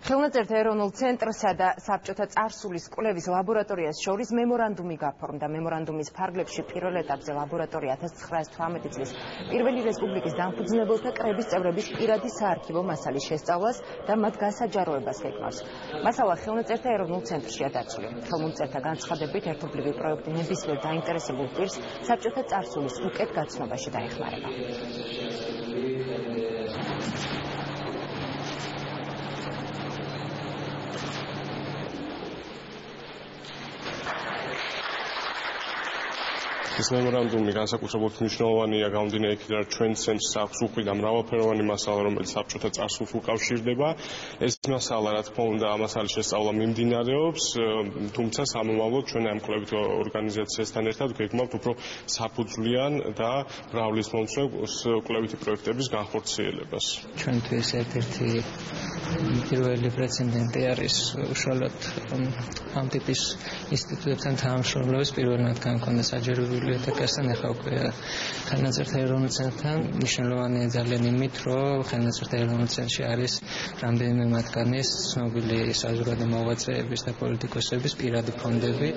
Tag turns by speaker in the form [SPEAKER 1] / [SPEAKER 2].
[SPEAKER 1] ხელნაწერთა ეროვნულ ცენტრსა და საბჭოთა წარსულის კვლევის ლაბორატორიას შორის მემორანდუმი გაფორმდა. მემორანდუმის ფარგლებში პირველ ეტაპზე ლაბორატორია 1918 წლის პირველი რესპუბლიკის დამფუძნებელთა კრების წევრების პირადი საარქივო მასალის შესწავლას და მათ გასაჯაროებას გეგმავს. მასალა ხელნაწერთა ეროვნულ ცენტრშია დაცული. ხელმომწერთა განცხადებით ერთობლივი პროექტი ნებისმიერ დაინტერესებულ პირს საბჭოთა წარსულის უკეთ გაცნობაში დაეხმარება.
[SPEAKER 2] ეს მემორანდუმი განსაკუთრებულად მნიშვნელოვანია გამომდინარე იქიდან, რომ ჩვენ ცენტრს აქვს უხვი და მრავალფეროვანი მასალა, რომელიც საბჭოთა წარსულს უკავშირდება. ეს მასალა, რა თქმა უნდა, მასალის შესწავლა მიმდინარეობს, თუმცა სამომავლოდ ჩვენ ამ კვლევით ორგანიზაციასთან ერთად გეგმავთ უფრო საფუძვლიან და მრავლისმომცველ კვლევითი პროექტების განხორციელებას.
[SPEAKER 3] ჩვენთვის ერთ-ერთი პირველი პრეცედენტი არის უშუალოდ ამ ტიპის ინსტიტუტებთან თანამშრომლობის პირველ მათგან ჰქონდა საჯაროებული ეთიკასთან ახლა უკვე ხელნაწერთა ეროვნულ ცენტრთან მნიშვნელოვანია ძალიან იმით, რომ ხელნაწერთა ეროვნულ ცენტრში არის რამდენიმე მათგანის ცნობილი საზოგადო მოღვაწეების და პოლიტიკოსების პირადი ფონდები.